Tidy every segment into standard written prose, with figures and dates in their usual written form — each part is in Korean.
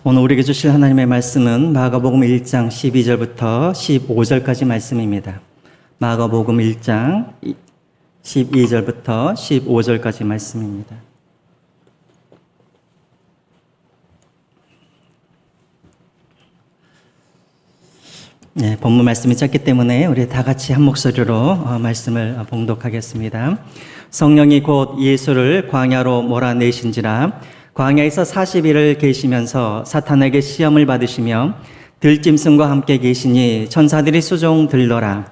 오늘 우리에게 주실 하나님의 말씀은 마가복음 1장 12절부터 15절까지 말씀입니다. 마가복음 1장 12절부터 15절까지 말씀입니다. 네, 본문 말씀이 짧기 때문에 우리 다 같이 한 목소리로 말씀을 봉독하겠습니다. 성령이 곧 예수를 광야로 몰아내신지라 광야에서 40일을 계시면서 사탄에게 시험을 받으시며 들짐승과 함께 계시니 천사들이 수종 들더라.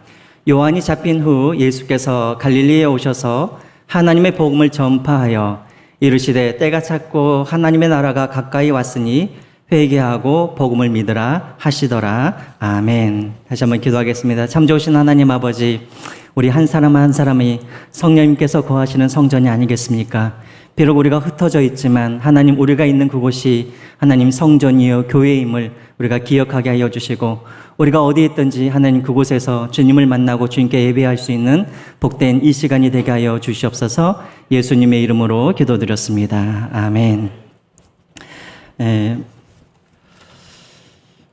요한이 잡힌 후 예수께서 갈릴리에 오셔서 하나님의 복음을 전파하여 이르시되 때가 찼고 하나님의 나라가 가까이 왔으니 회개하고 복음을 믿으라 하시더라. 아멘. 다시 한번 기도하겠습니다. 참 좋으신 하나님 아버지, 우리 한 사람 한 사람이 성령님께서 거하시는 성전이 아니겠습니까? 비록 우리가 흩어져 있지만 하나님, 우리가 있는 그곳이 하나님 성전이요 교회임을 우리가 기억하게 하여 주시고, 우리가 어디에 있든지 하나님 그곳에서 주님을 만나고 주님께 예배할 수 있는 복된 이 시간이 되게 하여 주시옵소서. 예수님의 이름으로 기도드렸습니다. 아멘.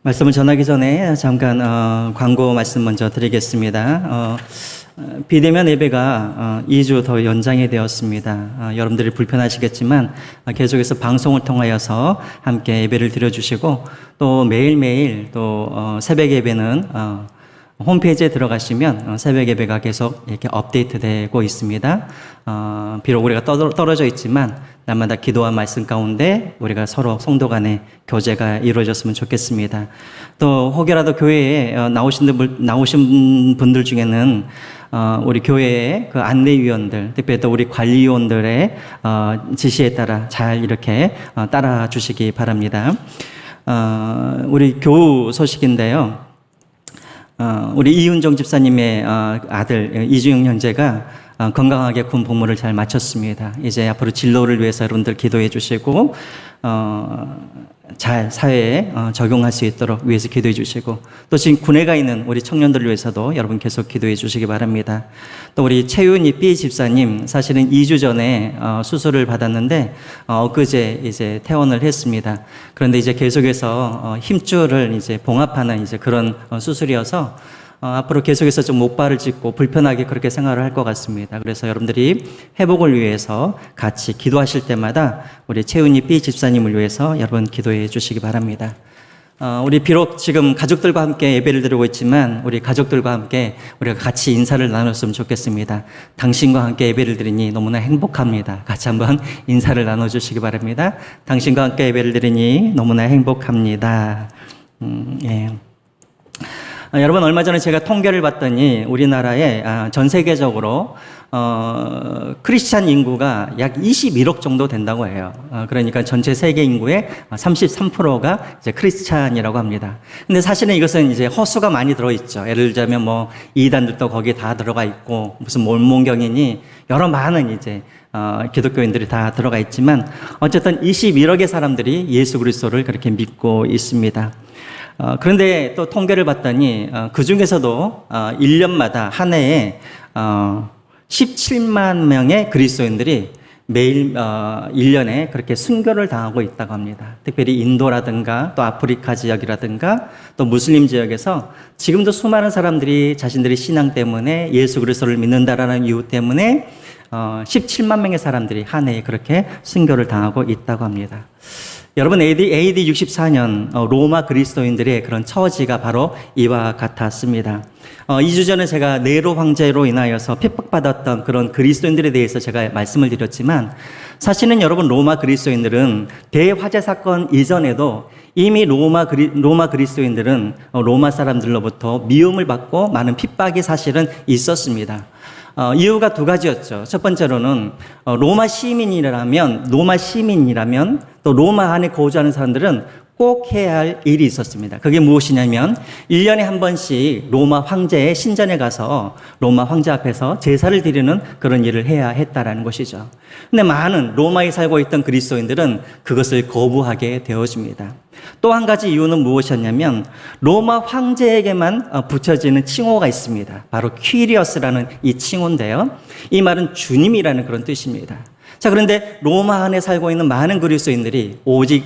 말씀을 전하기 전에 잠깐 광고 말씀 먼저 드리겠습니다. 비대면 예배가 2주 더 연장이 되었습니다. 여러분들이 불편하시겠지만 계속해서 방송을 통하여서 함께 예배를 드려주시고, 또 매일매일 또 새벽 예배는 홈페이지에 들어가시면 새벽 예배가 계속 이렇게 업데이트되고 있습니다. 비록 우리가 떨어져 있지만 날마다 기도와 말씀 가운데 우리가 서로 성도 간의 교제가 이루어졌으면 좋겠습니다. 또 혹여라도 교회에 나오신 분들 중에는 우리 교회의 그 안내위원들, 특별히 또 우리 관리위원들의 지시에 따라 잘 이렇게 따라 주시기 바랍니다. 우리 교우 소식인데요. 우리 이은정 집사님의 아들 이주영 형제가 건강하게 군 복무를 잘 마쳤습니다. 이제 앞으로 진로를 위해서 여러분들 기도해 주시고, 잘 사회에 적용할 수 있도록 위해서 기도해 주시고, 또 지금 군에 가 있는 우리 청년들을 위해서도 여러분 계속 기도해 주시기 바랍니다. 또 우리 최윤희 B 집사님, 사실은 2주 전에 수술을 받았는데 엊그제 이제 퇴원을 했습니다. 그런데 이제 계속해서 힘줄을 이제 봉합하는 이제 그런 수술이어서 앞으로 계속해서 좀 목발을 짚고 불편하게 그렇게 생활을 할 것 같습니다. 그래서 여러분들이 회복을 위해서 같이 기도하실 때마다 우리 최은희 B 집사님을 위해서 여러분 기도해 주시기 바랍니다. 우리 비록 지금 가족들과 함께 예배를 드리고 있지만 우리 가족들과 함께 우리가 같이 인사를 나눴으면 좋겠습니다. 당신과 함께 예배를 드리니 너무나 행복합니다. 같이 한번 인사를 나눠주시기 바랍니다. 당신과 함께 예배를 드리니 너무나 행복합니다. 예. 여러분, 얼마 전에 제가 통계를 봤더니 우리나라에 전 세계적으로 크리스찬 인구가 약 21억 정도 된다고 해요. 그러니까 전체 세계 인구의 33%가 이제 크리스찬이라고 합니다. 근데 사실은 이것은 이제 허수가 많이 들어있죠. 예를 들자면 뭐 이단들도 거기에 다 들어가 있고, 무슨 몰몬경이니 여러 많은 이제 기독교인들이 다 들어가 있지만, 어쨌든 21억의 사람들이 예수 그리스도를 그렇게 믿고 있습니다. 그런데 또 통계를 봤더니 그 중에서도 1년마다 한 해에 17만 명의 그리스도인들이 매일 1년에 그렇게 순교를 당하고 있다고 합니다. 특별히 인도라든가 또 아프리카 지역이라든가 또 무슬림 지역에서 지금도 수많은 사람들이 자신들의 신앙 때문에 예수 그리스도를 믿는다라는 이유 때문에 17만 명의 사람들이 한 해에 그렇게 순교를 당하고 있다고 합니다. 여러분, AD 64년 로마 그리스도인들의 그런 처지가 바로 이와 같았습니다. 2주 전에 제가 네로 황제로 인하여서 핍박받았던 그런 그리스도인들에 대해서 제가 말씀을 드렸지만, 사실은 여러분, 로마 그리스도인들은 대화재 사건 이전에도 이미 로마 그리스도인들은 로마 사람들로부터 미움을 받고 많은 핍박이 사실은 있었습니다. 이유가 두 가지였죠. 첫 번째로는 로마 시민이라면 또 로마 안에 거주하는 사람들은 꼭 해야 할 일이 있었습니다. 그게 무엇이냐면 1년에 한 번씩 로마 황제의 신전에 가서 로마 황제 앞에서 제사를 드리는 그런 일을 해야 했다라는 것이죠. 근데 많은 로마에 살고 있던 그리스도인들은 그것을 거부하게 되어집니다. 또 한 가지 이유는 무엇이었냐면 로마 황제에게만 붙여지는 칭호가 있습니다. 바로 퀴리어스라는 이 칭호인데요. 이 말은 주님이라는 그런 뜻입니다. 자, 그런데 로마 안에 살고 있는 많은 그리스도인들이 오직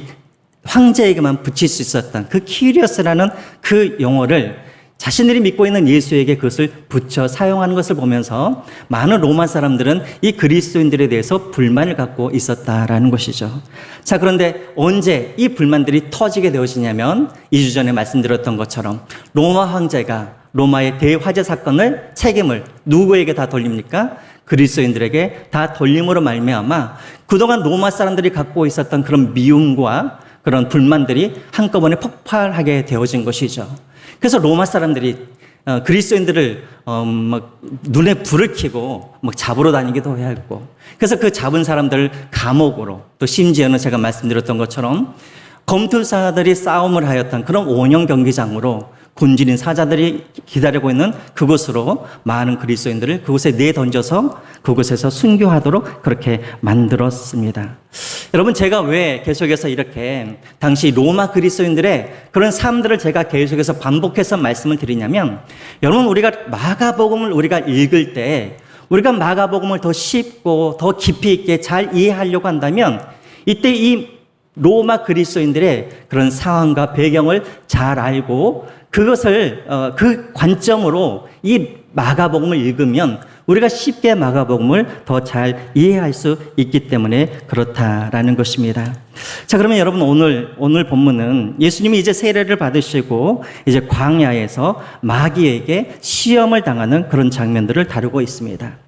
황제에게만 붙일 수 있었던 그 키리오스라는 그 용어를 자신들이 믿고 있는 예수에게 그것을 붙여 사용하는 것을 보면서 많은 로마 사람들은 이 그리스도인들에 대해서 불만을 갖고 있었다라는 것이죠. 자, 그런데 언제 이 불만들이 터지게 되어지냐면 2주 전에 말씀드렸던 것처럼 로마 황제가 로마의 대화재 사건을 책임을 누구에게 다 돌립니까? 그리스도인들에게 다 돌림으로 말미암아 그동안 로마 사람들이 갖고 있었던 그런 미움과 그런 불만들이 한꺼번에 폭발하게 되어진 것이죠. 그래서 로마 사람들이 그리스도인들을 막 눈에 불을 켜고 막 잡으러 다니기도 했고, 그래서 그 잡은 사람들을 감옥으로, 또 심지어는 제가 말씀드렸던 것처럼 검투사들이 싸움을 하였던 그런 원형 경기장으로 군진인 사자들이 기다리고 있는 그곳으로 많은 그리스도인들을 그곳에 내던져서 그곳에서 순교하도록 그렇게 만들었습니다. 여러분, 제가 왜 계속해서 이렇게 당시 로마 그리스도인들의 그런 삶들을 제가 계속해서 반복해서 말씀을 드리냐면, 여러분, 우리가 마가복음을 우리가 읽을 때 우리가 마가복음을 더 쉽고 더 깊이 있게 잘 이해하려고 한다면 이때 이 로마 그리스도인들의 그런 상황과 배경을 잘 알고 그것을 그 관점으로 이 마가복음을 읽으면 우리가 쉽게 마가복음을 더 잘 이해할 수 있기 때문에 그렇다라는 것입니다. 자, 그러면 여러분, 오늘 본문은 예수님이 이제 세례를 받으시고 이제 광야에서 마귀에게 시험을 당하는 그런 장면들을 다루고 있습니다.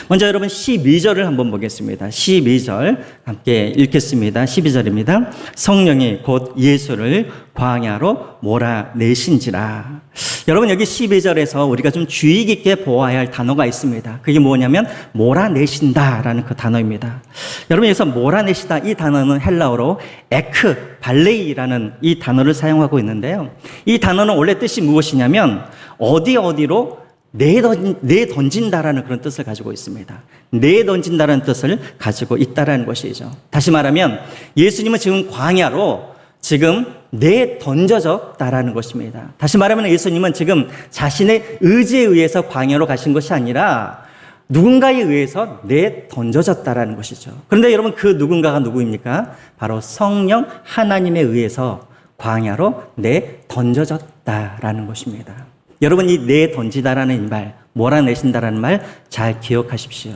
먼저 여러분 12절을 한번 보겠습니다. 12절 함께 읽겠습니다. 12절입니다. 성령이 곧 예수를 광야로 몰아내신지라. 여러분, 여기 12절에서 우리가 좀 주의 깊게 보아야 할 단어가 있습니다. 그게 뭐냐면 몰아내신다라는 그 단어입니다. 여러분, 여기서 몰아내시다, 이 단어는 헬라어로 에크 발레이라는 이 단어를 사용하고 있는데요. 이 단어는 원래 뜻이 무엇이냐면 어디로 내던진다라는 그런 뜻을 가지고 있습니다. 내던진다라는 뜻을 가지고 있다라는 것이죠. 다시 말하면 예수님은 지금 광야로 지금 내던져졌다라는 것입니다. 다시 말하면 예수님은 지금 자신의 의지에 의해서 광야로 가신 것이 아니라 누군가에 의해서 내던져졌다라는 것이죠. 그런데 여러분, 그 누군가가 누구입니까? 바로 성령 하나님에 의해서 광야로 내던져졌다라는 것입니다. 여러분, 이 내던지다라는 말, 몰아내신다라는 말 잘 기억하십시오.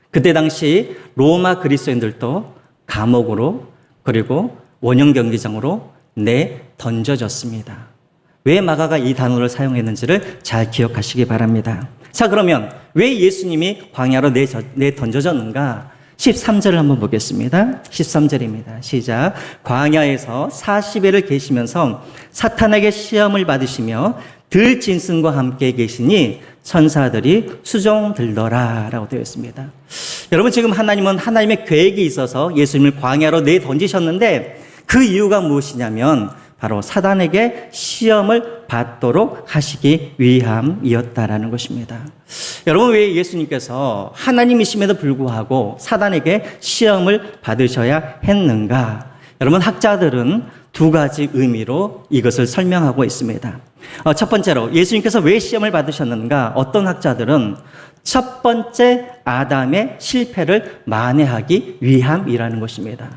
그때 당시 로마 그리스도인들도 감옥으로 그리고 원형 경기장으로 내던져졌습니다. 왜 마가가 이 단어를 사용했는지를 잘 기억하시기 바랍니다. 자, 그러면 왜 예수님이 광야로 내던져졌는가? 13절을 한번 보겠습니다. 13절입니다. 시작. 광야에서 40일을 계시면서 사탄에게 시험을 받으시며 들짐승과 함께 계시니 천사들이 수종들더라 라고 되어 있습니다. 여러분, 지금 하나님은 하나님의 계획이 있어서 예수님을 광야로 내던지셨는데 그 이유가 무엇이냐면 바로 사단에게 시험을 받도록 하시기 위함이었다라는 것입니다. 여러분, 왜 예수님께서 하나님이심에도 불구하고 사단에게 시험을 받으셔야 했는가? 여러분, 학자들은 두 가지 의미로 이것을 설명하고 있습니다. 첫 번째로 예수님께서 왜 시험을 받으셨는가? 어떤 학자들은 첫 번째 아담의 실패를 만회하기 위함이라는 것입니다.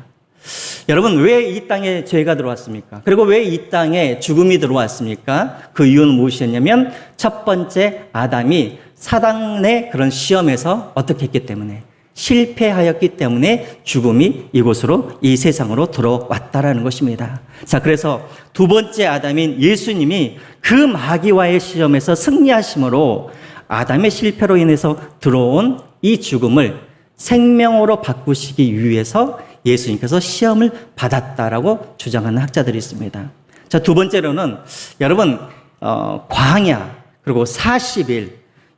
여러분, 왜 이 땅에 죄가 들어왔습니까? 그리고 왜 이 땅에 죽음이 들어왔습니까? 그 이유는 무엇이었냐면 첫 번째 아담이 사단의 그런 시험에서 어떻게 했기 때문에, 실패하였기 때문에 죽음이 이곳으로, 이 세상으로 들어왔다라는 것입니다. 자, 그래서 두 번째 아담인 예수님이 그 마귀와의 시험에서 승리하심으로 아담의 실패로 인해서 들어온 이 죽음을 생명으로 바꾸시기 위해서 예수님께서 시험을 받았다라고 주장하는 학자들이 있습니다. 자, 두 번째로는 여러분, 광야 그리고 40일,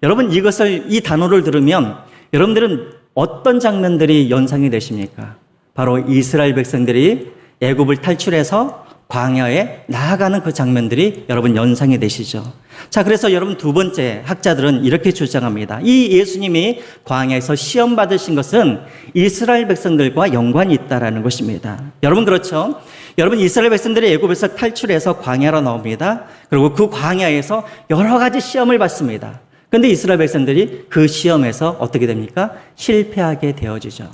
여러분, 이 단어를 들으면 여러분들은 어떤 장면들이 연상이 되십니까? 바로 이스라엘 백성들이 애굽을 탈출해서 광야에 나아가는 그 장면들이 여러분 연상이 되시죠? 자, 그래서 여러분, 두 번째 학자들은 이렇게 주장합니다. 이 예수님이 광야에서 시험 받으신 것은 이스라엘 백성들과 연관이 있다라는 것입니다. 여러분, 그렇죠? 여러분, 이스라엘 백성들이 애굽에서 탈출해서 광야로 나옵니다. 그리고 그 광야에서 여러 가지 시험을 받습니다. 그런데 이스라엘 백성들이 그 시험에서 어떻게 됩니까? 실패하게 되어지죠.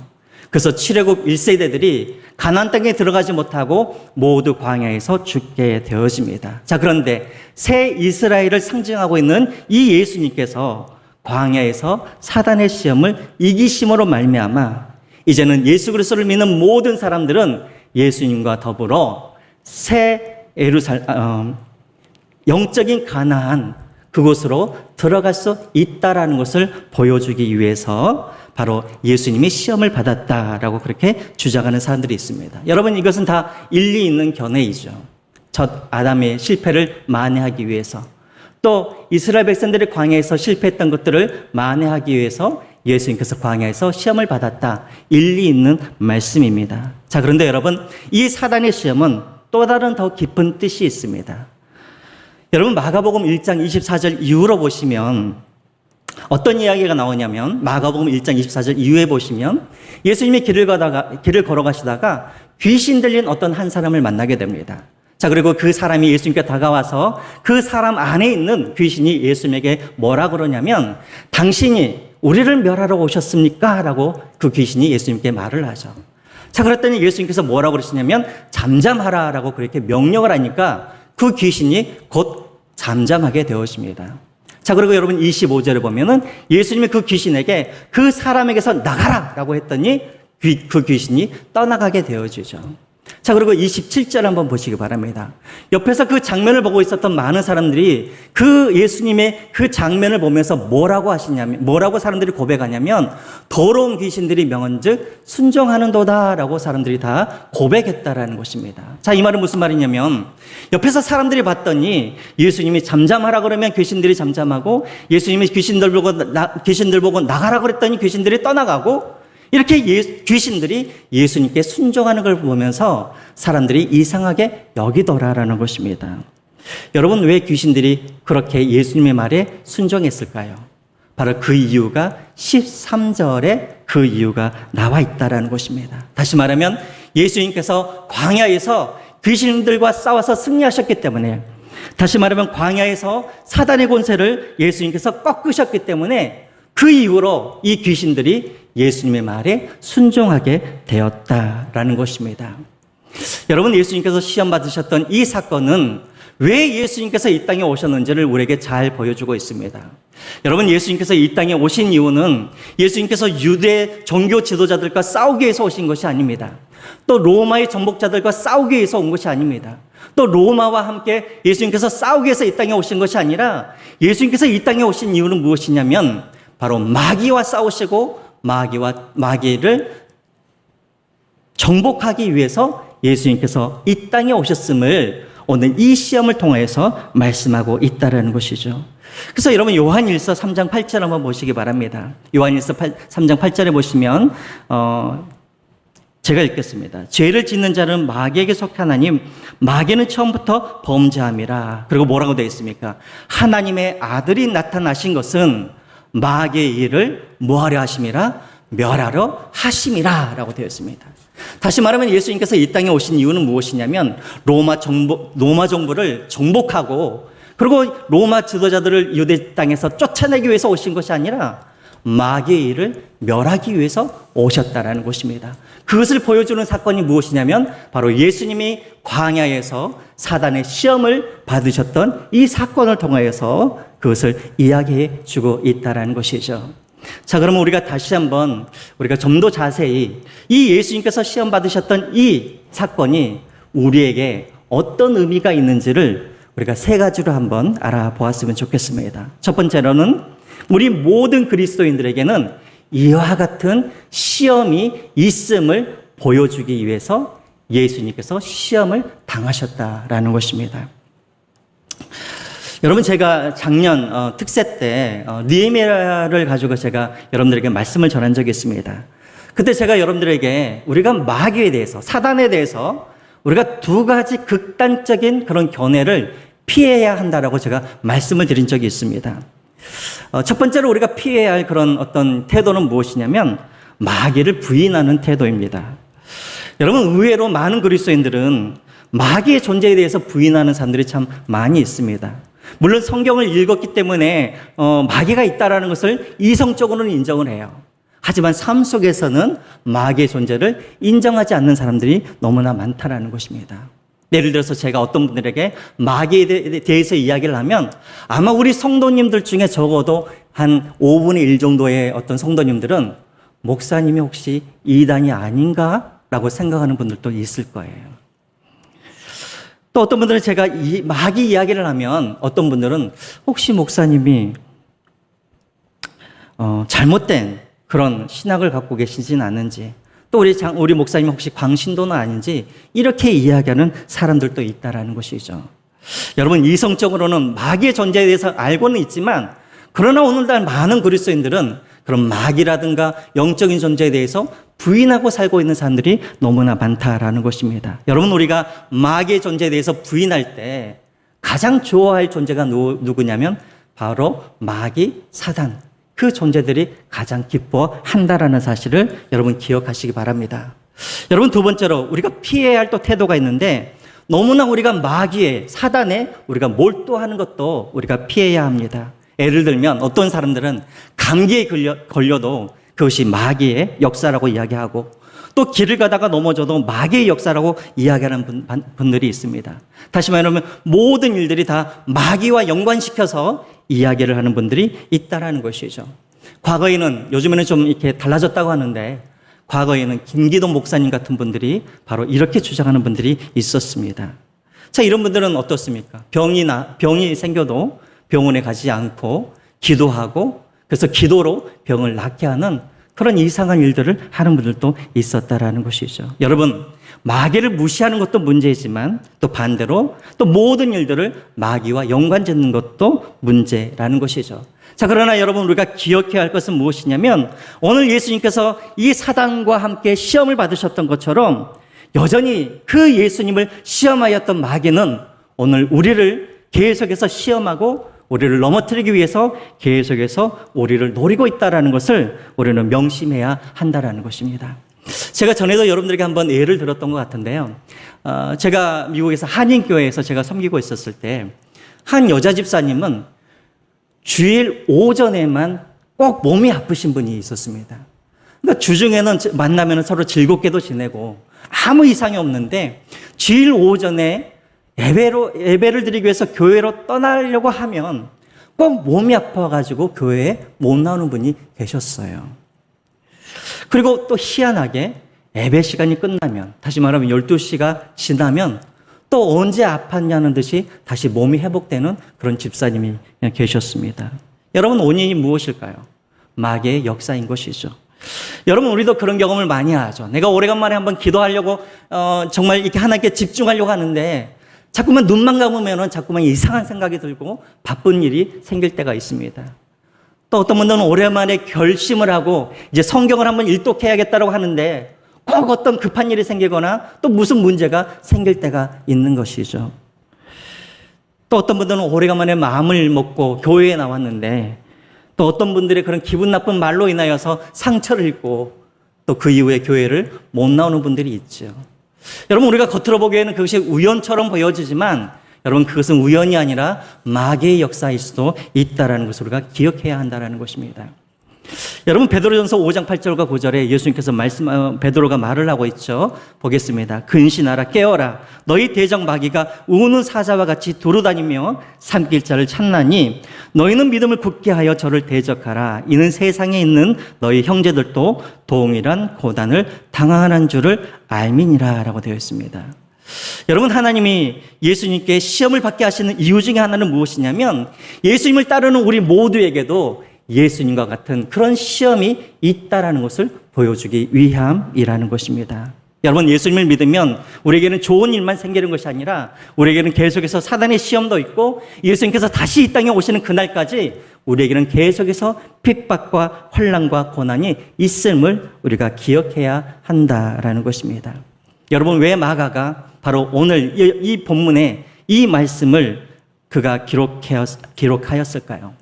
그래서 출애굽 1세대들이 가나안 땅에 들어가지 못하고 모두 광야에서 죽게 되어집니다. 자, 그런데 새 이스라엘을 상징하고 있는 이 예수님께서 광야에서 사단의 시험을 이기심으로 말미암아 이제는 예수 그리스도를 믿는 모든 사람들은 예수님과 더불어 새 영적인 가나안, 그곳으로 들어갈 수 있다라는 것을 보여주기 위해서 바로 예수님이 시험을 받았다라고 그렇게 주장하는 사람들이 있습니다. 여러분, 이것은 다 일리 있는 견해이죠. 첫 아담의 실패를 만회하기 위해서, 또 이스라엘 백성들이 광야에서 실패했던 것들을 만회하기 위해서 예수님께서 광야에서 시험을 받았다. 일리 있는 말씀입니다. 자, 그런데 여러분, 이 사단의 시험은 또 다른 더 깊은 뜻이 있습니다. 여러분, 마가복음 1장 24절 이후로 보시면 어떤 이야기가 나오냐면, 마가복음 1장 24절 이후에 보시면 예수님이 길을 걸어가시다가 귀신 들린 어떤 한 사람을 만나게 됩니다. 자, 그리고 그 사람이 예수님께 다가와서 그 사람 안에 있는 귀신이 예수님에게 뭐라 그러냐면, 당신이 우리를 멸하러 오셨습니까? 라고 그 귀신이 예수님께 말을 하죠. 자, 그랬더니 예수님께서 뭐라고 그러시냐면, 잠잠하라 라고 그렇게 명령을 하니까 그 귀신이 곧 잠잠하게 되어집니다. 자, 그리고 여러분 25절을 보면은 예수님이 그 귀신에게 그 사람에게서 나가라 라고 했더니 그 귀신이 떠나가게 되어지죠. 자, 그리고 27절 한번 보시기 바랍니다. 옆에서 그 장면을 보고 있었던 많은 사람들이 그 예수님의 그 장면을 보면서 뭐라고 사람들이 고백하냐면, 더러운 귀신들이 명한즉 순종하는도다라고 사람들이 다 고백했다라는 것입니다. 자, 이 말은 무슨 말이냐면, 옆에서 사람들이 봤더니 예수님이 잠잠하라 그러면 귀신들이 잠잠하고, 예수님이 귀신들 보고 나가라 그랬더니 귀신들이 떠나가고, 이렇게 귀신들이 예수님께 순종하는 걸 보면서 사람들이 이상하게 여기더라라는 것입니다. 여러분, 왜 귀신들이 그렇게 예수님의 말에 순종했을까요? 바로 그 이유가 13절에 그 이유가 나와 있다라는 것입니다. 다시 말하면 예수님께서 광야에서 귀신들과 싸워서 승리하셨기 때문에, 다시 말하면 광야에서 사단의 권세를 예수님께서 꺾으셨기 때문에 그 이후로 이 귀신들이 예수님의 말에 순종하게 되었다라는 것입니다. 여러분, 예수님께서 시험 받으셨던 이 사건은 왜 예수님께서 이 땅에 오셨는지를 우리에게 잘 보여주고 있습니다. 여러분, 예수님께서 이 땅에 오신 이유는 예수님께서 유대 종교 지도자들과 싸우기 위해서 오신 것이 아닙니다. 또 로마의 정복자들과 싸우기 위해서 온 것이 아닙니다. 또 로마와 함께 예수님께서 싸우기 위해서 이 땅에 오신 것이 아니라, 예수님께서 이 땅에 오신 이유는 무엇이냐면 바로 마귀와 싸우시고 마귀를 정복하기 위해서 예수님께서 이 땅에 오셨음을 오늘 이 시험을 통해서 말씀하고 있다는 것이죠. 그래서 여러분, 요한일서 3장 8절 한번 보시기 바랍니다. 요한일서 3장 8절에 보시면 제가 읽겠습니다. 죄를 짓는 자는 마귀에게 속하나니 마귀는 처음부터 범죄함이라. 그리고 뭐라고 되어 있습니까? 하나님의 아들이 나타나신 것은 마귀의 일을 뭐하려 하심이라? 멸하려 하심이라 라고 되어 있습니다. 다시 말하면 예수님께서 이 땅에 오신 이유는 무엇이냐면, 로마 정부를 정복하고, 그리고 로마 지도자들을 유대 땅에서 쫓아내기 위해서 오신 것이 아니라 마귀의 일을 멸하기 위해서 오셨다라는 것입니다. 그것을 보여주는 사건이 무엇이냐면 바로 예수님이 광야에서 사단의 시험을 받으셨던 이 사건을 통해서 그것을 이야기해 주고 있다라는 것이죠. 자, 그러면 우리가 다시 한번 우리가 좀 더 자세히 이 예수님께서 시험 받으셨던 이 사건이 우리에게 어떤 의미가 있는지를 우리가 세 가지로 한번 알아보았으면 좋겠습니다. 첫 번째로는 우리 모든 그리스도인들에게는 이와 같은 시험이 있음을 보여주기 위해서 예수님께서 시험을 당하셨다라는 것입니다. 여러분, 제가 작년 특세 때 느헤미야를 가지고 제가 여러분들에게 말씀을 전한 적이 있습니다. 그때 제가 여러분들에게 우리가 마귀에 대해서, 사단에 대해서 우리가 두 가지 극단적인 그런 견해를 피해야 한다라고 제가 말씀을 드린 적이 있습니다. 첫 번째로 우리가 피해야 할 그런 어떤 태도는 무엇이냐면 마귀를 부인하는 태도입니다. 여러분, 의외로 많은 그리스도인들은 마귀의 존재에 대해서 부인하는 사람들이 참 많이 있습니다. 물론 성경을 읽었기 때문에 마귀가 있다라는 것을 이성적으로는 인정을 해요. 하지만 삶 속에서는 마귀의 존재를 인정하지 않는 사람들이 너무나 많다라는 것입니다. 예를 들어서 제가 어떤 분들에게 마귀에 대해서 이야기를 하면 아마 우리 성도님들 중에 적어도 한 5분의 1 정도의 어떤 성도님들은 목사님이 혹시 이단이 아닌가? 라고 생각하는 분들도 있을 거예요. 또 어떤 분들은 제가 마귀 이야기를 하면 어떤 분들은 혹시 목사님이 잘못된 그런 신학을 갖고 계시진 않은지, 또 우리 목사님 혹시 광신도는 아닌지 이렇게 이야기하는 사람들도 있다라는 것이죠. 여러분, 이성적으로는 마귀의 존재에 대해서 알고는 있지만 그러나 오늘날 많은 그리스도인들은 그런 마귀라든가 영적인 존재에 대해서 부인하고 살고 있는 사람들이 너무나 많다라는 것입니다. 여러분, 우리가 마귀의 존재에 대해서 부인할 때 가장 좋아할 존재가 누구냐면 바로 마귀, 사단, 그 존재들이 가장 기뻐한다라는 사실을 여러분 기억하시기 바랍니다. 여러분, 두 번째로 우리가 피해야 할 또 태도가 있는데 너무나 우리가 마귀의, 사단에 우리가 몰두하는 것도 우리가 피해야 합니다. 예를 들면 어떤 사람들은 감기에 걸려도 그것이 마귀의 역사라고 이야기하고, 또 길을 가다가 넘어져도 마귀의 역사라고 이야기하는 분들이 있습니다. 다시 말하면 모든 일들이 다 마귀와 연관시켜서 이야기를 하는 분들이 있다라는 것이죠. 과거에는, 요즘에는 좀 이렇게 달라졌다고 하는데 과거에는 김기동 목사님 같은 분들이 바로 이렇게 주장하는 분들이 있었습니다. 자, 이런 분들은 어떻습니까? 병이 생겨도 병원에 가지 않고 기도하고, 그래서 기도로 병을 낫게 하는 그런 이상한 일들을 하는 분들도 있었다라는 것이죠. 여러분, 마귀를 무시하는 것도 문제이지만 또 반대로 또 모든 일들을 마귀와 연관짓는 것도 문제라는 것이죠. 자, 그러나 여러분, 우리가 기억해야 할 것은 무엇이냐면 오늘 예수님께서 이 사단과 함께 시험을 받으셨던 것처럼 여전히 그 예수님을 시험하였던 마귀는 오늘 우리를 계속해서 시험하고 우리를 넘어뜨리기 위해서 계속해서 우리를 노리고 있다는 것을 우리는 명심해야 한다는 것입니다. 제가 전에도 여러분들에게 한번 예를 들었던 것 같은데요. 제가 미국에서 한인교회에서 제가 섬기고 있었을 때 한 여자 집사님은 주일 오전에만 꼭 몸이 아프신 분이 있었습니다. 그러니까 주중에는 만나면 서로 즐겁게도 지내고 아무 이상이 없는데 주일 오전에 예배를 드리기 위해서 교회로 떠나려고 하면 꼭 몸이 아파가지고 교회에 못 나오는 분이 계셨어요. 그리고 또 희한하게 예배 시간이 끝나면, 다시 말하면 12시가 지나면 또 언제 아팠냐는 듯이 다시 몸이 회복되는 그런 집사님이 계셨습니다. 여러분, 원인이 무엇일까요? 마귀의 역사인 것이죠. 여러분, 우리도 그런 경험을 많이 하죠. 내가 오래간만에 한번 기도하려고 정말 이렇게 하나님께 집중하려고 하는데 자꾸만 눈만 감으면 자꾸만 이상한 생각이 들고 바쁜 일이 생길 때가 있습니다. 또 어떤 분들은 오랜만에 결심을 하고 이제 성경을 한번 일독해야겠다고 하는데 꼭 어떤 급한 일이 생기거나 또 무슨 문제가 생길 때가 있는 것이죠. 또 어떤 분들은 오래간만에 마음을 먹고 교회에 나왔는데 또 어떤 분들의 그런 기분 나쁜 말로 인하여서 상처를 입고 또 그 이후에 교회를 못 나오는 분들이 있죠. 여러분, 우리가 겉으로 보기에는 그것이 우연처럼 보여지지만 여러분, 그것은 우연이 아니라 마귀의 역사일 수도 있다는 것을 우리가 기억해야 한다는 것입니다. 여러분, 베드로전서 5장 8절과 9절에 예수님께서 베드로가 말을 하고 있죠. 보겠습니다. 근신하라, 깨어라. 너희 대적 마귀가 우는 사자와 같이 두루다니며 삼킬 자를 찾나니 너희는 믿음을 굳게 하여 저를 대적하라. 이는 세상에 있는 너희 형제들도 동일한 고난을 당하는 줄을 알미니라 라고 되어 있습니다. 여러분, 하나님이 예수님께 시험을 받게 하시는 이유 중에 하나는 무엇이냐면 예수님을 따르는 우리 모두에게도 예수님과 같은 그런 시험이 있다라는 것을 보여주기 위함이라는 것입니다. 여러분, 예수님을 믿으면 우리에게는 좋은 일만 생기는 것이 아니라 우리에게는 계속해서 사단의 시험도 있고 예수님께서 다시 이 땅에 오시는 그날까지 우리에게는 계속해서 핍박과 환난과 고난이 있음을 우리가 기억해야 한다라는 것입니다. 여러분, 왜 마가가 바로 오늘 이 본문에 이 말씀을 그가 기록하였을까요?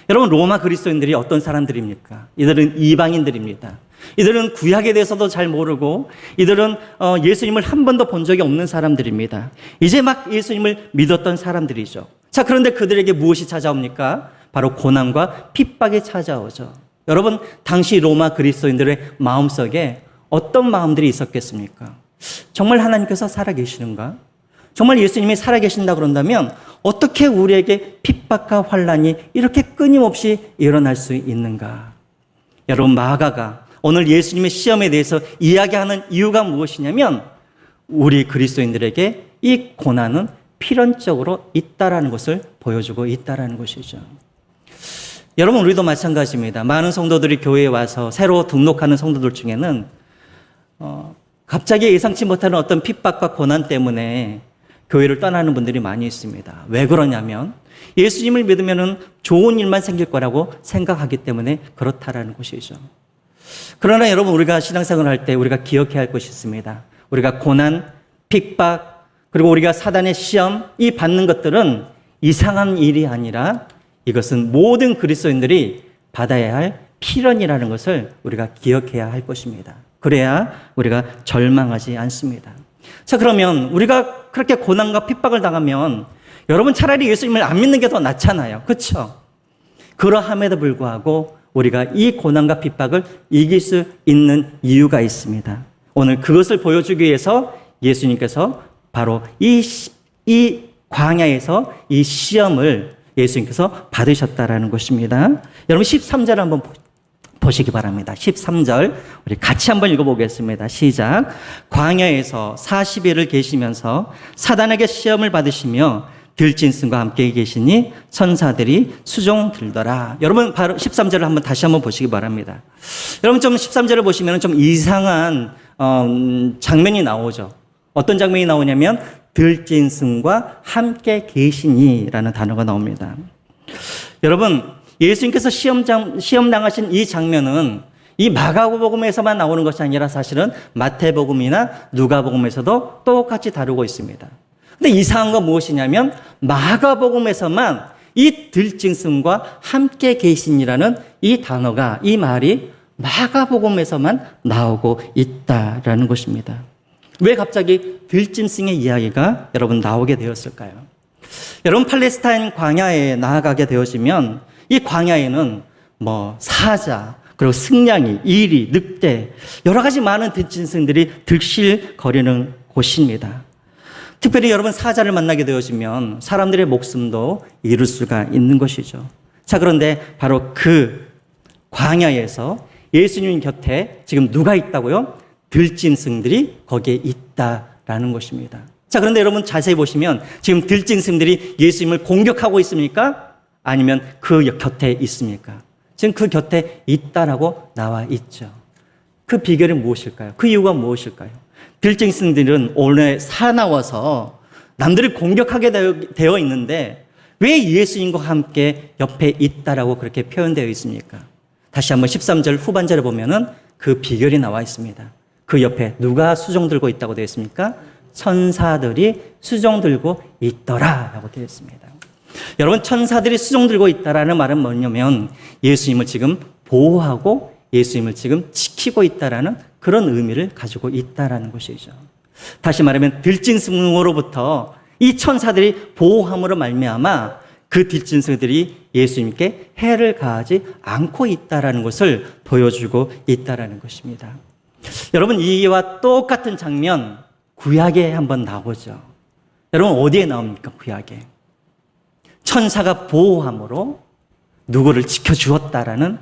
여러분, 로마 그리스도인들이 어떤 사람들입니까? 이들은 이방인들입니다. 이들은 구약에 대해서도 잘 모르고 이들은 예수님을 한 번도 본 적이 없는 사람들입니다. 이제 막 예수님을 믿었던 사람들이죠. 자, 그런데 그들에게 무엇이 찾아옵니까? 바로 고난과 핍박이 찾아오죠. 여러분, 당시 로마 그리스도인들의 마음속에 어떤 마음들이 있었겠습니까? 정말 하나님께서 살아계시는가? 정말 예수님이 살아계신다 그런다면 어떻게 우리에게 핍박과 환난이 이렇게 끊임없이 일어날 수 있는가? 여러분, 마가가 오늘 예수님의 시험에 대해서 이야기하는 이유가 무엇이냐면 우리 그리스도인들에게 이 고난은 필연적으로 있다라는 것을 보여주고 있다라는 것이죠. 여러분, 우리도 마찬가지입니다. 많은 성도들이 교회에 와서 새로 등록하는 성도들 중에는 갑자기 예상치 못하는 어떤 핍박과 고난 때문에 교회를 떠나는 분들이 많이 있습니다. 왜 그러냐면 예수님을 믿으면 좋은 일만 생길 거라고 생각하기 때문에 그렇다라는 것이죠. 그러나 여러분, 우리가 신앙생활을 할 때 우리가 기억해야 할 것이 있습니다. 우리가 고난, 핍박, 그리고 우리가 사단의 시험, 이 받는 것들은 이상한 일이 아니라 이것은 모든 그리스도인들이 받아야 할 필연이라는 것을 우리가 기억해야 할 것입니다. 그래야 우리가 절망하지 않습니다. 자, 그러면 우리가 그렇게 고난과 핍박을 당하면 여러분, 차라리 예수님을 안 믿는 게 더 낫잖아요. 그렇죠? 그러함에도 불구하고 우리가 이 고난과 핍박을 이길 수 있는 이유가 있습니다. 오늘 그것을 보여주기 위해서 예수님께서 바로 이 광야에서 이 시험을 예수님께서 받으셨다라는 것입니다. 여러분, 13절 한번 보시기 바랍니다. 13절 우리 같이 한번 읽어보겠습니다. 시작. 광야에서 40일을 계시면서 사단에게 시험을 받으시며 들짐승과 함께 계시니 천사들이 수종 들더라. 여러분, 바로 13절을 한번 다시 한번 보시기 바랍니다. 여러분, 좀 13절을 보시면 좀 이상한 장면이 나오죠. 어떤 장면이 나오냐면 들짐승과 함께 계시니라는 단어가 나옵니다. 여러분, 예수님께서 시험 당하신 이 장면은 이 마가복음에서만 나오는 것이 아니라 사실은 마태복음이나 누가복음에서도 똑같이 다루고 있습니다. 근데 이상한 건 무엇이냐면 마가복음에서만 이 들짐승과 함께 계시니라는 이 단어가, 이 말이 마가복음에서만 나오고 있다라는 것입니다. 왜 갑자기 들짐승의 이야기가 여러분 나오게 되었을까요? 여러분, 팔레스타인 광야에 나아가게 되어지면 이 광야에는 사자, 그리고 승냥이, 이리, 늑대, 여러 가지 많은 들짐승들이 들실거리는 곳입니다. 특별히 여러분, 사자를 만나게 되어지면 사람들의 목숨도 잃을 수가 있는 것이죠. 자, 그런데 바로 그 광야에서 예수님 곁에 지금 누가 있다고요? 들짐승들이 거기에 있다라는 것입니다. 자, 그런데 여러분 자세히 보시면 지금 들짐승들이 예수님을 공격하고 있습니까? 아니면 그 곁에 있습니까? 지금 그 곁에 있다라고 나와 있죠. 그 비결이 무엇일까요? 그 이유가 무엇일까요? 들짐승들은 오늘 사나워서 남들을 공격하게 되어 있는데 왜 예수님과 함께 옆에 있다라고 그렇게 표현되어 있습니까? 다시 한번 13절 후반절에 보면은 그 비결이 나와 있습니다. 그 옆에 누가 수종 들고 있다고 되어 있습니까? 천사들이 수종 들고 있더라라고 되어 있습니다. 여러분, 천사들이 수종 들고 있다라는 말은 뭐냐면 예수님을 지금 보호하고 예수님을 지금 지키고 있다라는 그런 의미를 가지고 있다라는 것이죠. 다시 말하면 들짐승으로부터 이 천사들이 보호함으로 말미암아 그 들짐승들이 예수님께 해를 가하지 않고 있다라는 것을 보여주고 있다라는 것입니다. 여러분, 이와 똑같은 장면 구약에 한번 나오죠. 여러분, 어디에 나옵니까? 구약에. 천사가 보호함으로 누구를 지켜주었다라는,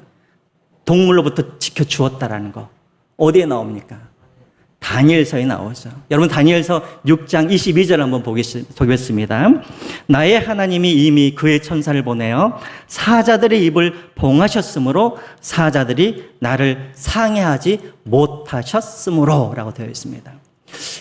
동물로부터 지켜주었다라는 거 어디에 나옵니까? 다니엘서에 나오죠. 여러분, 다니엘서 6장 22절 한번 보겠습니다. 나의 하나님이 이미 그의 천사를 보내어 사자들의 입을 봉하셨으므로 사자들이 나를 상해하지 못하셨으므로 라고 되어 있습니다.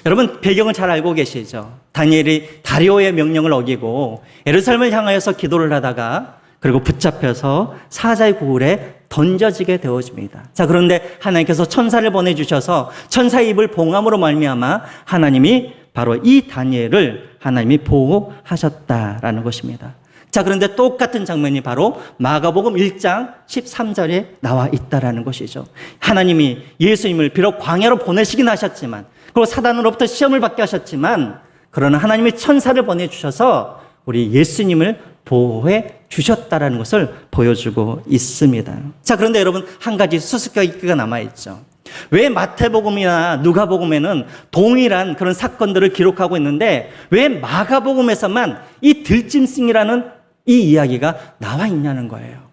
여러분, 배경을 잘 알고 계시죠? 다니엘이 다리오의 명령을 어기고 예루살렘을 향하여서 기도를 하다가 그리고 붙잡혀서 사자의 구울에 던져지게 되어집니다. 자, 그런데 하나님께서 천사를 보내주셔서 천사의 입을 봉함으로 말미암아 하나님이 바로 이 다니엘을 하나님이 보호하셨다라는 것입니다. 자, 그런데 똑같은 장면이 바로 마가복음 1장 13절에 나와 있다라는 것이죠. 하나님이 예수님을 비록 광야로 보내시긴 하셨지만, 그리고 사단으로부터 시험을 받게 하셨지만, 그러나 하나님이 천사를 보내주셔서 우리 예수님을 보호해 주셨다라는 것을 보여주고 있습니다. 자, 그런데 여러분, 한 가지 수수께끼가 남아있죠. 왜 마태복음이나 누가복음에는 동일한 그런 사건들을 기록하고 있는데 왜 마가복음에서만 이 들짐승이라는 이 이야기가 나와 있냐는 거예요.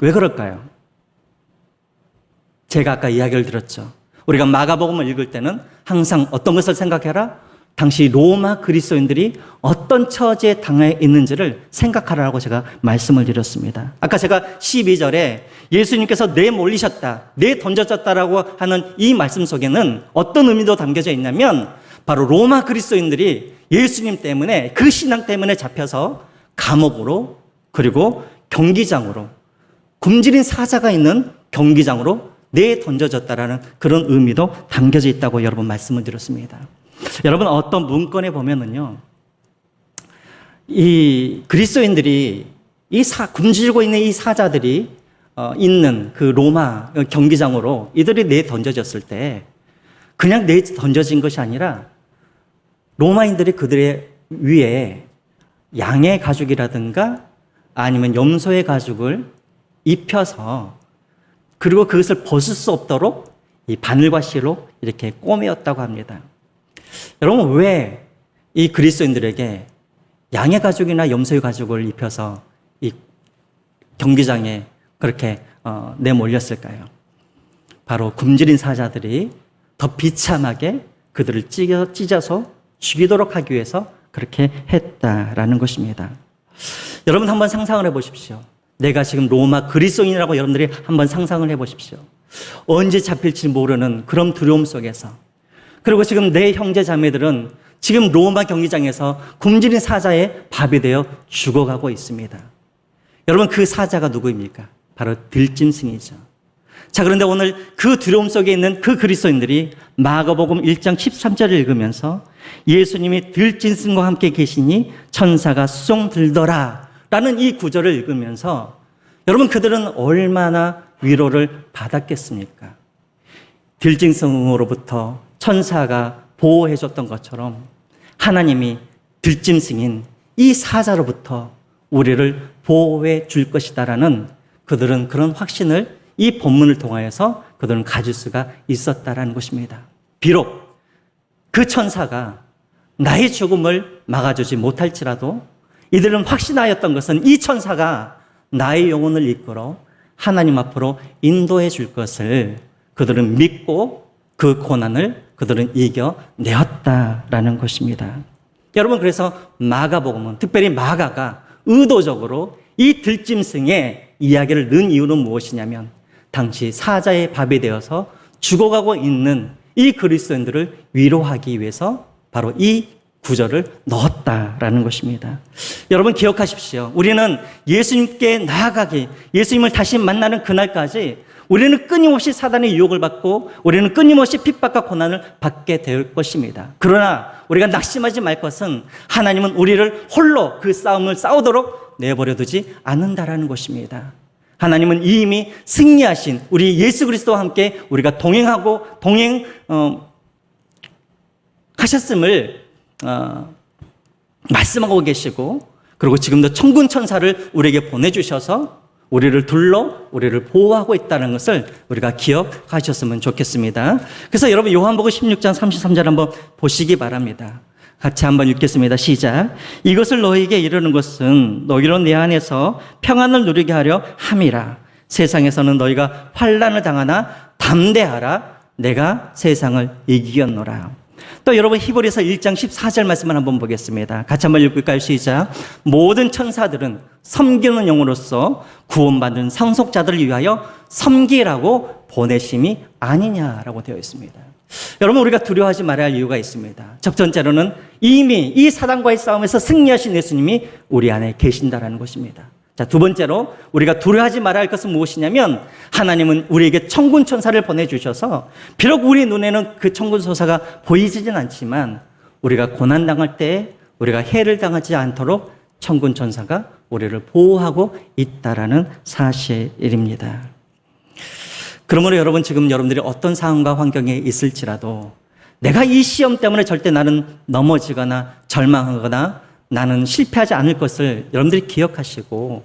왜 그럴까요? 제가 아까 이야기를 들었죠. 우리가 마가복음을 읽을 때는 항상 어떤 것을 생각해라? 당시 로마 그리스도인들이 어떤 처지에 당해 있는지를 생각하라고 제가 말씀을 드렸습니다. 아까 제가 12절에 예수님께서 내몰리셨다, 내던져졌다라고 하는 이 말씀 속에는 어떤 의미도 담겨져 있냐면 바로 로마 그리스도인들이 예수님 때문에 그 신앙 때문에 잡혀서 감옥으로 그리고 경기장으로 굶주린 사자가 있는 경기장으로 내던져졌다라는 그런 의미도 담겨져 있다고 여러분 말씀을 드렸습니다. 여러분 어떤 문건에 보면은요, 이 그리스도인들이 굶주리고 있는 이 사자들이 있는 그 로마 경기장으로 이들이 내던져졌을 때 그냥 내던져진 것이 아니라 로마인들이 그들의 위에 양의 가죽이라든가 아니면 염소의 가죽을 입혀서 그리고 그것을 벗을 수 없도록 이 바늘과 실로 이렇게 꼬매었다고 합니다. 여러분 왜 이 그리스도인들에게 양의 가죽이나 염소의 가죽을 입혀서 이 경기장에 그렇게 내몰렸을까요? 바로 굶주린 사자들이 더 비참하게 그들을 찢어서 죽이도록 하기 위해서 그렇게 했다라는 것입니다. 여러분 한번 상상을 해보십시오. 내가 지금 로마 그리스도인이라고 여러분들이 한번 상상을 해보십시오. 언제 잡힐지 모르는 그런 두려움 속에서, 그리고 지금 내 형제 자매들은 지금 로마 경기장에서 굶주린 사자의 밥이 되어 죽어가고 있습니다. 여러분 그 사자가 누구입니까? 바로 들짐승이죠. 자, 그런데 오늘 그 두려움 속에 있는 그 그리스도인들이 마가복음 1장 13절을 읽으면서 예수님이 들짐승과 함께 계시니 천사가 수종 들더라 라는 이 구절을 읽으면서 여러분 그들은 얼마나 위로를 받았겠습니까? 들짐승으로부터 천사가 보호해 줬던 것처럼 하나님이 들짐승인 이 사자로부터 우리를 보호해 줄 것이다라는 그들은 그런 확신을 이 본문을 통하여서 그들은 가질 수가 있었다라는 것입니다. 비록 그 천사가 나의 죽음을 막아주지 못할지라도 이들은 확신하였던 것은 이 천사가 나의 영혼을 이끌어 하나님 앞으로 인도해 줄 것을 그들은 믿고 그 고난을 그들은 이겨내었다라는 것입니다. 여러분 그래서 마가복음은 특별히 마가가 의도적으로 이 들짐승의 이야기를 넣은 이유는 무엇이냐면 당시 사자의 밥이 되어서 죽어가고 있는 이 그리스도인들을 위로하기 위해서 바로 이 구절을 넣었다라는 것입니다. 여러분 기억하십시오. 우리는 예수님께 나아가기, 예수님을 다시 만나는 그날까지 우리는 끊임없이 사단의 유혹을 받고 우리는 끊임없이 핍박과 고난을 받게 될 것입니다. 그러나 우리가 낙심하지 말 것은 하나님은 우리를 홀로 그 싸움을 싸우도록 내버려 두지 않는다라는 것입니다. 하나님은 이미 승리하신 우리 예수 그리스도와 함께 우리가 하셨음을 말씀하고 계시고, 그리고 지금도 천군 천사를 우리에게 보내주셔서 우리를 둘러 우리를 보호하고 있다는 것을 우리가 기억하셨으면 좋겠습니다. 그래서 여러분 요한복음 16장 33절 한번 보시기 바랍니다. 같이 한번 읽겠습니다. 시작. 이것을 너희에게 이르는 것은 너희로 내 안에서 평안을 누리게 하려 함이라. 세상에서는 너희가 환난을 당하나 담대하라. 내가 세상을 이기었노라. 또 여러분 히브리서 1장 14절 말씀을 한번 보겠습니다. 같이 한번 읽을까요? 시작. 모든 천사들은 섬기는 영으로서 구원받은 상속자들을 위하여 섬기라고 보내심이 아니냐라고 되어 있습니다. 여러분 우리가 두려워하지 말아야 할 이유가 있습니다. 첫 번째로는 이미 이 사단과의 싸움에서 승리하신 예수님이 우리 안에 계신다라는 것입니다. 자, 두 번째로 우리가 두려워하지 말아야 할 것은 무엇이냐면 하나님은 우리에게 천군 천사를 보내주셔서 비록 우리 눈에는 그 천군 천사가 보이지는 않지만 우리가 고난당할 때 우리가 해를 당하지 않도록 천군 천사가 우리를 보호하고 있다라는 사실입니다. 그러므로 여러분 지금 여러분들이 어떤 상황과 환경에 있을지라도 내가 이 시험 때문에 절대 나는 넘어지거나 절망하거나 나는 실패하지 않을 것을 여러분들이 기억하시고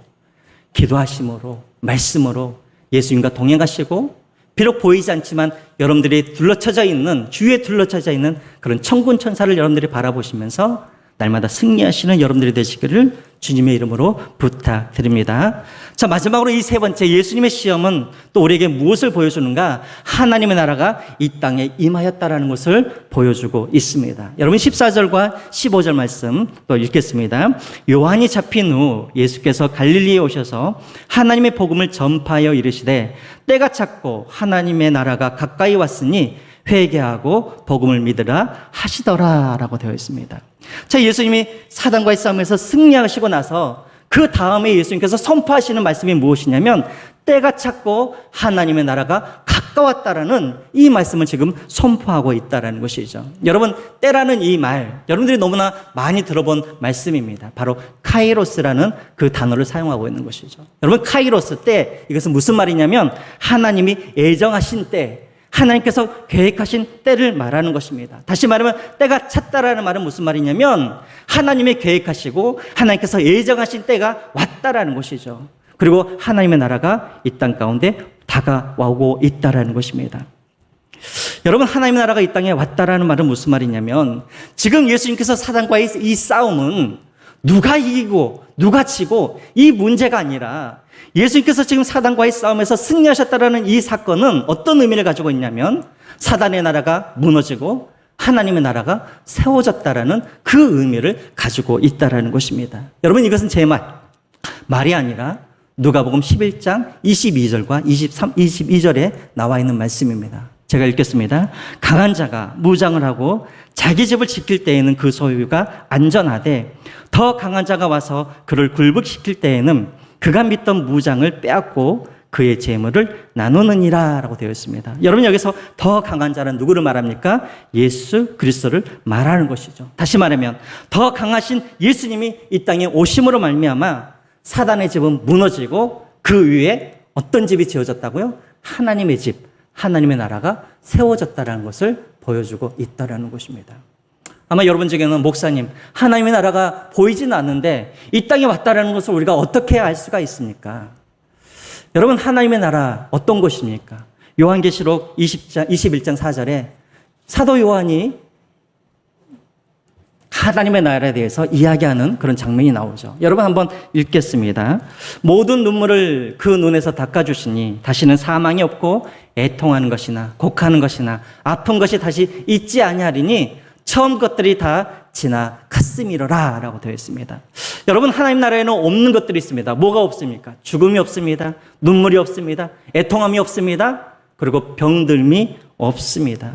기도하심으로, 말씀으로 예수님과 동행하시고, 비록 보이지 않지만 여러분들이 둘러쳐져 있는, 주위에 둘러쳐져 있는 그런 천군 천사를 여러분들이 바라보시면서 날마다 승리하시는 여러분들이 되시기를 주님의 이름으로 부탁드립니다. 자, 마지막으로 이 세 번째 예수님의 시험은 또 우리에게 무엇을 보여주는가? 하나님의 나라가 이 땅에 임하였다라는 것을 보여주고 있습니다. 여러분 14절과 15절 말씀 또 읽겠습니다. 요한이 잡힌 후 예수께서 갈릴리에 오셔서 하나님의 복음을 전파하여 이르시되 때가 찼고 하나님의 나라가 가까이 왔으니 회개하고 복음을 믿으라 하시더라라고 되어 있습니다. 자, 예수님이 사단과의 싸움에서 승리하시고 나서 그 다음에 예수님께서 선포하시는 말씀이 무엇이냐면 때가 찼고 하나님의 나라가 가까웠다라는 이 말씀을 지금 선포하고 있다라는 것이죠. 여러분, 때라는 이 말, 여러분들이 너무나 많이 들어본 말씀입니다. 바로 카이로스라는 그 단어를 사용하고 있는 것이죠. 여러분, 카이로스, 때, 이것은 무슨 말이냐면 하나님이 예정하신 때, 하나님께서 계획하신 때를 말하는 것입니다. 다시 말하면 때가 찼다라는 말은 무슨 말이냐면 하나님이 계획하시고 하나님께서 예정하신 때가 왔다라는 것이죠. 그리고 하나님의 나라가 이 땅 가운데 다가오고 있다라는 것입니다. 여러분, 하나님의 나라가 이 땅에 왔다라는 말은 무슨 말이냐면 지금 예수님께서 사단과의 이 싸움은 누가 이기고 누가 지고 이 문제가 아니라 예수님께서 지금 사단과의 싸움에서 승리하셨다라는 이 사건은 어떤 의미를 가지고 있냐면 사단의 나라가 무너지고 하나님의 나라가 세워졌다라는 그 의미를 가지고 있다라는 것입니다. 여러분, 이것은 제 말이 아니라 누가복음 11장 22절과 22절에 나와 있는 말씀입니다. 제가 읽겠습니다. 강한 자가 무장을 하고 자기 집을 지킬 때에는 그 소유가 안전하되 더 강한 자가 와서 그를 굴복시킬 때에는 그가 믿던 무장을 빼앗고 그의 재물을 나누느니라 라고 되어 있습니다. 여러분, 여기서 더 강한 자는 누구를 말합니까? 예수 그리스도를 말하는 것이죠. 다시 말하면 더 강하신 예수님이 이 땅에 오심으로 말미암아 사단의 집은 무너지고 그 위에 어떤 집이 지어졌다고요? 하나님의 집, 하나님의 나라가 세워졌다는 것을 보여주고 있다는 것입니다. 아마 여러분 중에는 목사님, 하나님의 나라가 보이지는 않는데 이 땅에 왔다는 것을 우리가 어떻게 알 수가 있습니까? 여러분, 하나님의 나라 어떤 것입니까? 요한계시록 21장 4절에 사도 요한이 하나님의 나라에 대해서 이야기하는 그런 장면이 나오죠. 여러분, 한번 읽겠습니다. 모든 눈물을 그 눈에서 닦아주시니 다시는 사망이 없고 애통하는 것이나 곡하는 것이나 아픈 것이 다시 있지 아니하리니 처음 것들이 다 지나갔음이로라 라고 되어 있습니다. 여러분, 하나님 나라에는 없는 것들이 있습니다. 뭐가 없습니까? 죽음이 없습니다. 눈물이 없습니다. 애통함이 없습니다. 그리고 병들미 없습니다.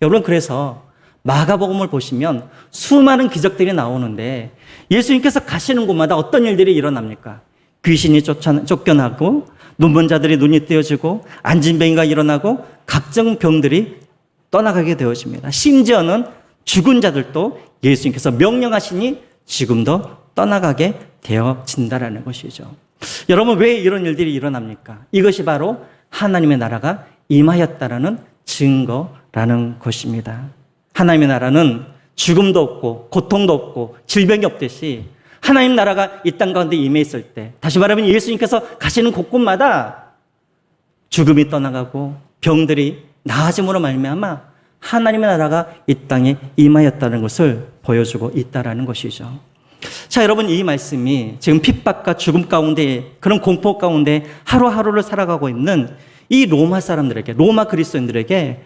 여러분, 그래서 마가복음을 보시면 수많은 기적들이 나오는데 예수님께서 가시는 곳마다 어떤 일들이 일어납니까? 귀신이 쫓겨나고 눈먼 자들이 눈이 떼어지고 안진뱅이가 일어나고 각종 병들이 떠나가게 되어집니다. 심지어는 죽은 자들도 예수님께서 명령하시니 지금도 떠나가게 되어진다라는 것이죠. 여러분, 왜 이런 일들이 일어납니까? 이것이 바로 하나님의 나라가 임하였다라는 증거라는 것입니다. 하나님의 나라는 죽음도 없고 고통도 없고 질병이 없듯이 하나님 나라가 이 땅 가운데 임했을 때, 다시 말하면 예수님께서 가시는 곳곳마다 죽음이 떠나가고 병들이 나아짐으로 말미암아 하나님의 나라가 이 땅에 임하였다는 것을 보여주고 있다는 것이죠. 자, 여러분, 이 말씀이 지금 핍박과 죽음 가운데, 그런 공포 가운데 하루하루를 살아가고 있는 이 로마 사람들에게, 로마 그리스도인들에게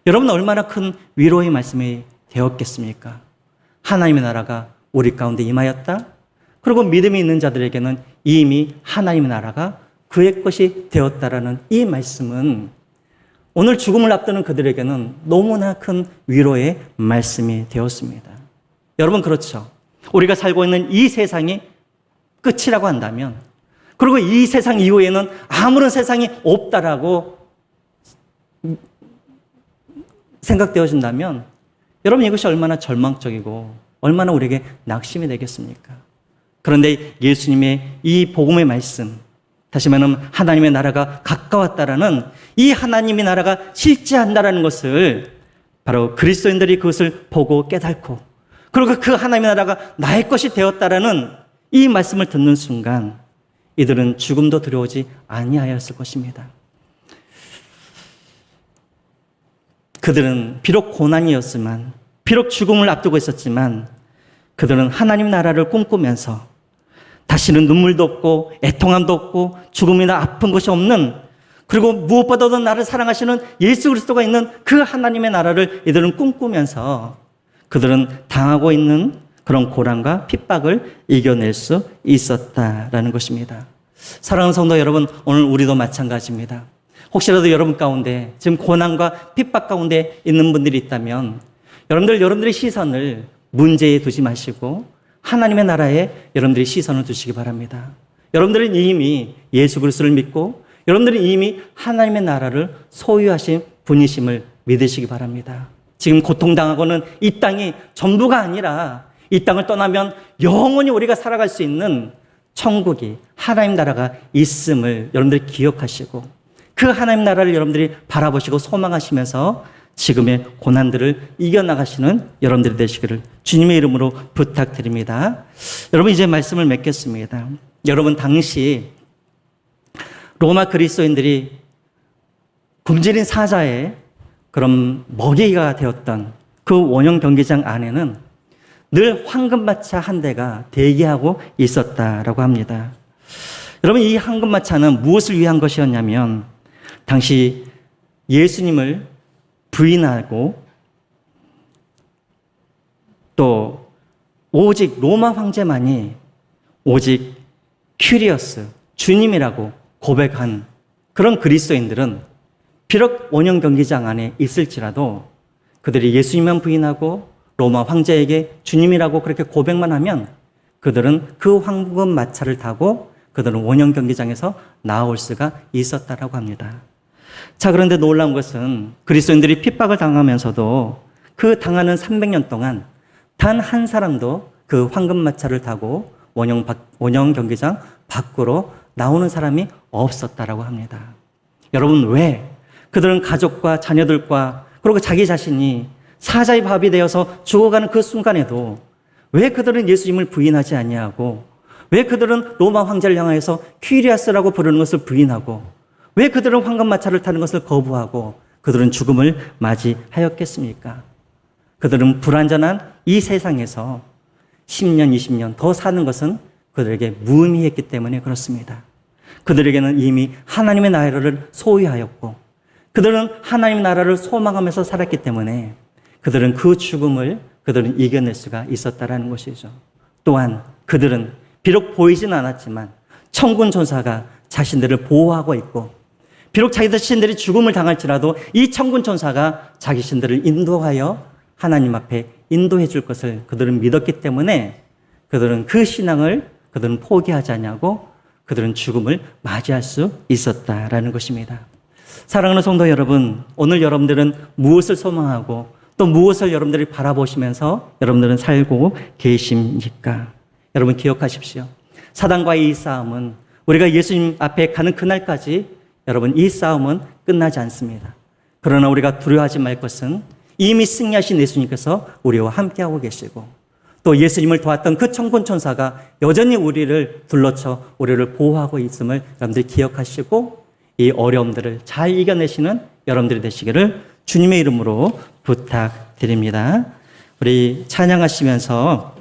여러분 얼마나 큰 위로의 말씀이 되었겠습니까? 하나님의 나라가 우리 가운데 임하였다. 그리고 믿음이 있는 자들에게는 이미 하나님의 나라가 그의 것이 되었다라는 이 말씀은 오늘 죽음을 앞두는 그들에게는 너무나 큰 위로의 말씀이 되었습니다. 여러분, 그렇죠. 우리가 살고 있는 이 세상이 끝이라고 한다면, 그리고 이 세상 이후에는 아무런 세상이 없다라고 생각되어진다면 여러분, 이것이 얼마나 절망적이고 얼마나 우리에게 낙심이 되겠습니까? 그런데 예수님의 이 복음의 말씀, 다시 말하면 하나님의 나라가 가까웠다라는 이 하나님의 나라가 실제한다라는 것을 바로 그리스도인들이 그것을 보고 깨닫고 그리고 그 하나님의 나라가 나의 것이 되었다라는 이 말씀을 듣는 순간 이들은 죽음도 두려우지 아니하였을 것입니다. 그들은 비록 고난이었지만, 비록 죽음을 앞두고 있었지만 그들은 하나님 나라를 꿈꾸면서 다시는 눈물도 없고 애통함도 없고 죽음이나 아픈 것이 없는, 그리고 무엇보다도 나를 사랑하시는 예수 그리스도가 있는 그 하나님의 나라를 이들은 꿈꾸면서 그들은 당하고 있는 그런 고난과 핍박을 이겨낼 수 있었다라는 것입니다. 사랑하는 성도 여러분, 오늘 우리도 마찬가지입니다. 혹시라도 여러분 가운데 지금 고난과 핍박 가운데 있는 분들이 있다면 여러분들의 시선을 문제에 두지 마시고 하나님의 나라에 여러분들의 시선을 두시기 바랍니다. 여러분들은 이미 예수 그리스도를 믿고 여러분들은 이미 하나님의 나라를 소유하신 분이심을 믿으시기 바랍니다. 지금 고통당하고는 이 땅이 전부가 아니라 이 땅을 떠나면 영원히 우리가 살아갈 수 있는 천국이, 하나님 나라가 있음을 여러분들이 기억하시고 그 하나님 나라를 여러분들이 바라보시고 소망하시면서 지금의 고난들을 이겨나가시는 여러분들이 되시기를 주님의 이름으로 부탁드립니다. 여러분, 이제 말씀을 맺겠습니다. 여러분, 당시 로마 그리스도인들이 굶주린 사자의 그런 먹이가 되었던 그 원형 경기장 안에는 늘 황금마차 한 대가 대기하고 있었다라고 합니다. 여러분, 이 황금마차는 무엇을 위한 것이었냐면 당시 예수님을 부인하고 또 오직 로마 황제만이 오직 큐리어스, 주님이라고 고백한 그런 그리스도인들은 비록 원형 경기장 안에 있을지라도 그들이 예수님만 부인하고 로마 황제에게 주님이라고 그렇게 고백만 하면 그들은 그 황금 마차를 타고 그들은 원형 경기장에서 나올 수가 있었다라고 합니다. 자, 그런데 놀라운 것은 그리스도인들이 핍박을 당하면서도 그 당하는 300년 동안 단 한 사람도 그 황금 마차를 타고 원형 경기장 밖으로 나오는 사람이 없었다라고 합니다. 여러분, 왜? 그들은 가족과 자녀들과 그리고 자기 자신이 사자의 밥이 되어서 죽어가는 그 순간에도 왜 그들은 예수님을 부인하지 아니하고, 왜 그들은 로마 황제를 향하여서 퀴리아스라고 부르는 것을 부인하고, 왜 그들은 황금마차를 타는 것을 거부하고 그들은 죽음을 맞이하였겠습니까? 그들은 불완전한 이 세상에서 10년, 20년 더 사는 것은 그들에게 무의미했기 때문에 그렇습니다. 그들에게는 이미 하나님의 나라를 소유하였고 그들은 하나님의 나라를 소망하면서 살았기 때문에 그들은 그 죽음을 그들은 이겨낼 수가 있었다라는 것이죠. 또한 그들은 비록 보이진 않았지만 천군 천사가 자신들을 보호하고 있고 비록 자기 자신들이 죽음을 당할지라도 이 천군 천사가 자기 자신들을 인도하여 하나님 앞에 인도해 줄 것을 그들은 믿었기 때문에 그들은 그 신앙을 그들은 포기하지 않냐고 그들은 죽음을 맞이할 수 있었다라는 것입니다. 사랑하는 성도 여러분, 오늘 여러분들은 무엇을 소망하고 또 무엇을 여러분들이 바라보시면서 여러분들은 살고 계십니까? 여러분 기억하십시오. 사단과의 이 싸움은 우리가 예수님 앞에 가는 그날까지 여러분 이 싸움은 끝나지 않습니다. 그러나 우리가 두려워하지 말 것은 이미 승리하신 예수님께서 우리와 함께하고 계시고 또 예수님을 도왔던 그 천군 천사가 여전히 우리를 둘러쳐 우리를 보호하고 있음을 여러분들이 기억하시고 이 어려움들을 잘 이겨내시는 여러분들이 되시기를 주님의 이름으로 부탁드립니다. 우리 찬양하시면서